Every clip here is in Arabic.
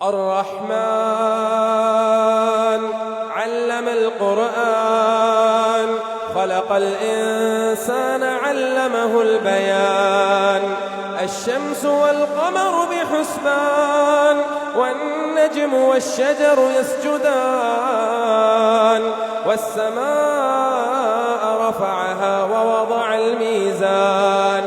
الرحمن علم القرآن، خلق الإنسان علمه البيان. الشمس والقمر بحسبان، والنجم والشجر يسجدان. والسماء رفعها ووضع الميزان،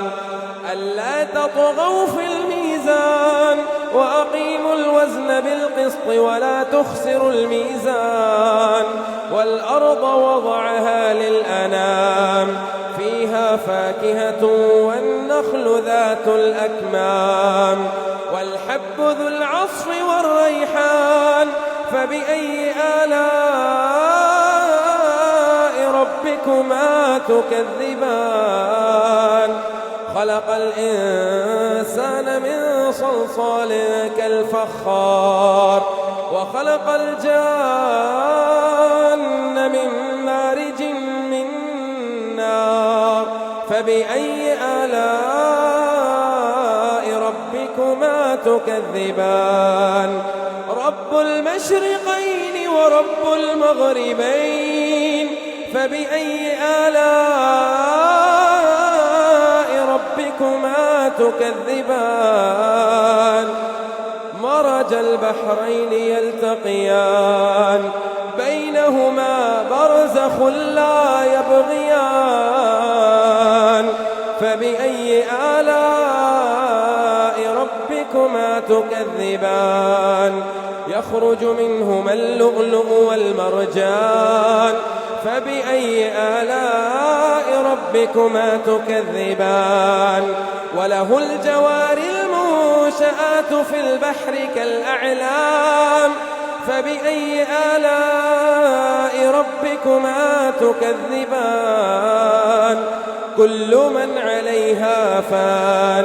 ألا تطغوا في الميزان، وأقيموا الوزن بالقسط ولا تخسروا الميزان. والأرض وضعها للأنام، فيها فاكهة والنخل ذات الأكمام، والحب ذو العصف والريحان. فبأي آلاء ربكما تكذبان؟ خلق الإنسان من صلصال كالفخار، وخلق الجان من مارج من نار. فبأي آلاء ربكما تكذبان؟ رب المشرقين ورب المغربين، فبأي آلاء ربكما تكذبان؟ مرج البحرين يلتقيان، بينهما برزخ لا يبغيان. فبأي آلاء ربكما تكذبان؟ يخرج منهما اللؤلؤ والمرجان. فبأي آلاء ربكما تكذبان؟ وله الجوار المنشآت في البحر كالأعلام. فبأي آلاء ربكما تكذبان؟ كل من عليها فان،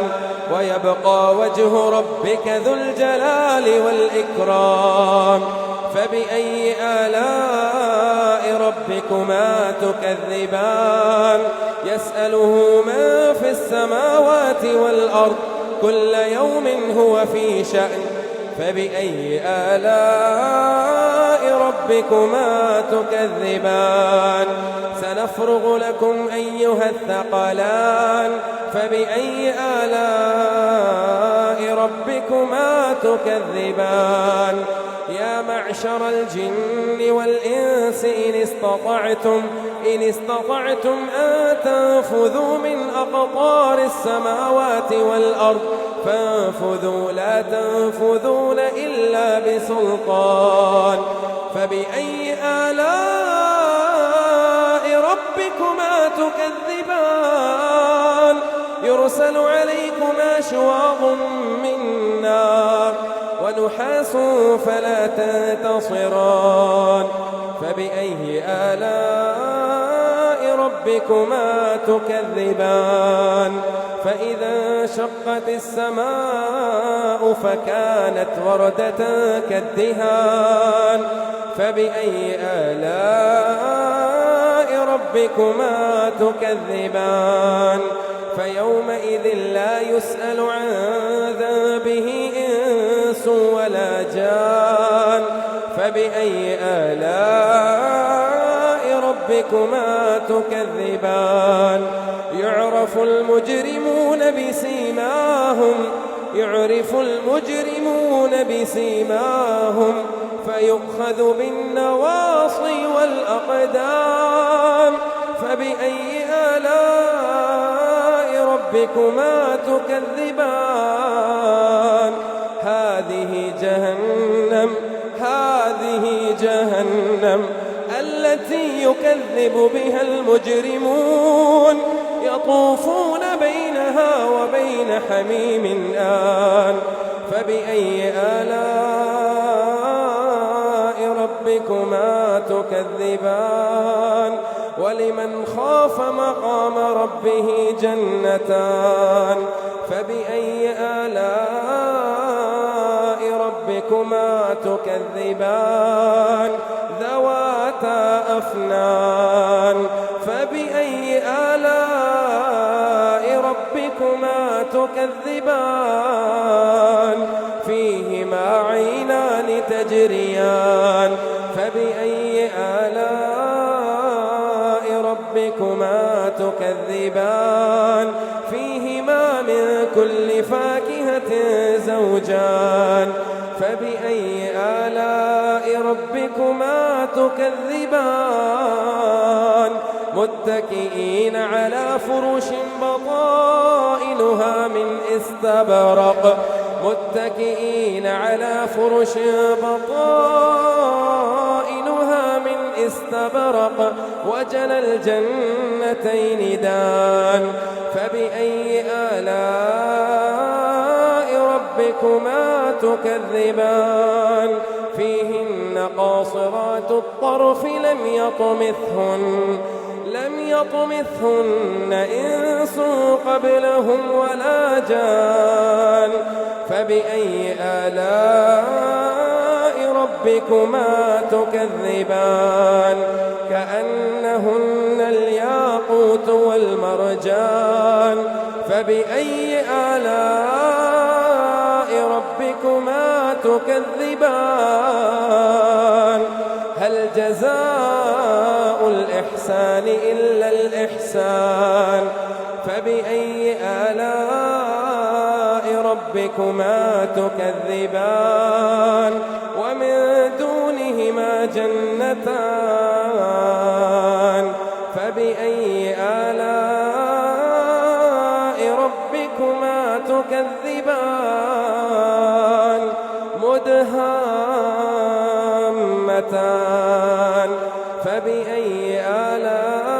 ويبقى وجه ربك ذو الجلال والإكرام. فبأي آلاء ربكما تكذبان؟ يسأله من في السماوات والأرض، كل يوم هو في شأن. فبأي آلاء ربكما تكذبان؟ سنفرغ لكم أيها الثقلان. فبأي آلاء ربكما تكذبان؟ يا معشر الجن والإنس إن استطعتم أن تنفذوا من أقطار السماوات والأرض فانفذوا، لا تنفذون إلا بسلطان. فبأي آلاء ربكما تكذبان؟ يرسل عليكما شواظ من نار، ونحاس فلا تنتصران. فبأي آلاء ربكما تكذبان؟ فإذا انشقت السماء فكانت وردة كالدهان. فبأي آلاء ربكما تكذبان؟ فيومئذ لا يسأل عن ذنبه إنس ولا جان. فبأي آلاء ربكما تكذبان؟ يعرف المجرمون بسيماهم فيؤخذ بالنواصي والأقدام. فبأي آلاء ربكما تكذبان؟ هذه جهنم التي يكذب بها المجرمون، يطوفون بينها وبين حميم آن. فبأي آلاء ربكما تكذبان؟ ولمن خاف مقام ربه جنتان. فبأي آلاء ربكما تكذبان؟ ذواتا أفنان. فبأي آلاء ربكما تكذبان؟ فيهما تجريان فبأي آلاء ربكما تكذبان فيهما من كل فاكهة زوجان فبأي آلاء ربكما تكذبان متكئين على فرش بطائنها من استبرق متكئين على فرش بطائنها من استبرق وجنى الجنتين دان فبأي آلاء ربكما تكذبان فيهن قاصرات الطرف لم يطمثهن إنس قبلهم ولا جان فبأي آلاء ربكما تكذبان كأنهن الياقوت والمرجان فبأي آلاء ربكما تكذبان هل جزاء الإحسان إلا الإحسان فبأي آلاء ربكما تكذبان ومن دونهما جنتان فبأي آلاء ربكما تكذبان مدهامتان فبأي آلاء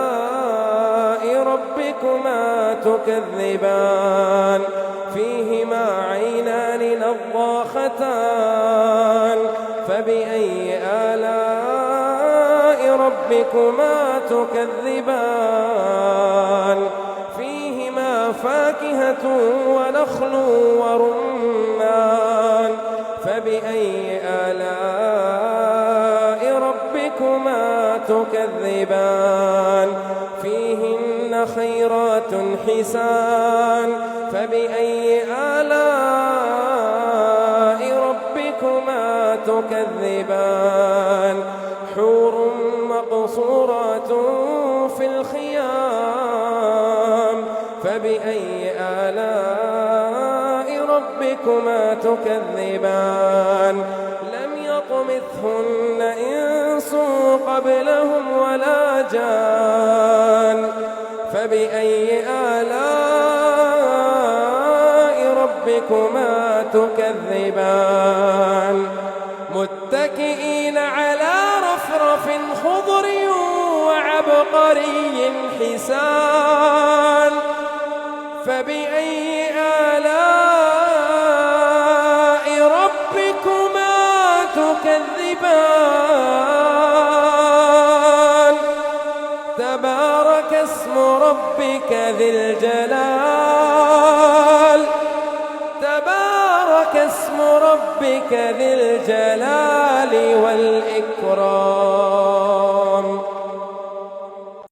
ربكما تكذبان فيهما عينان نضاختان فبأي آلاء ربكما تكذبان فيهما فاكهة ونخل ورمان فبأي آلاء ربكما تكذبان فيهن خيرات حسان فبأي آلاء ربكما تكذبان حور مقصورات في الخيام فبأي آلاء ربكما تكذبان لم يطمثهن إنس قبلهم ولا جان فبأي آلاء ربكما تكذبان متكئين على رفرف خضر وعبقري حسان فبأي آلاء ربكما تكذبان تبارك اسم ربك ذي الجلال تبارك اسم ربك ذي الجلال والإكرام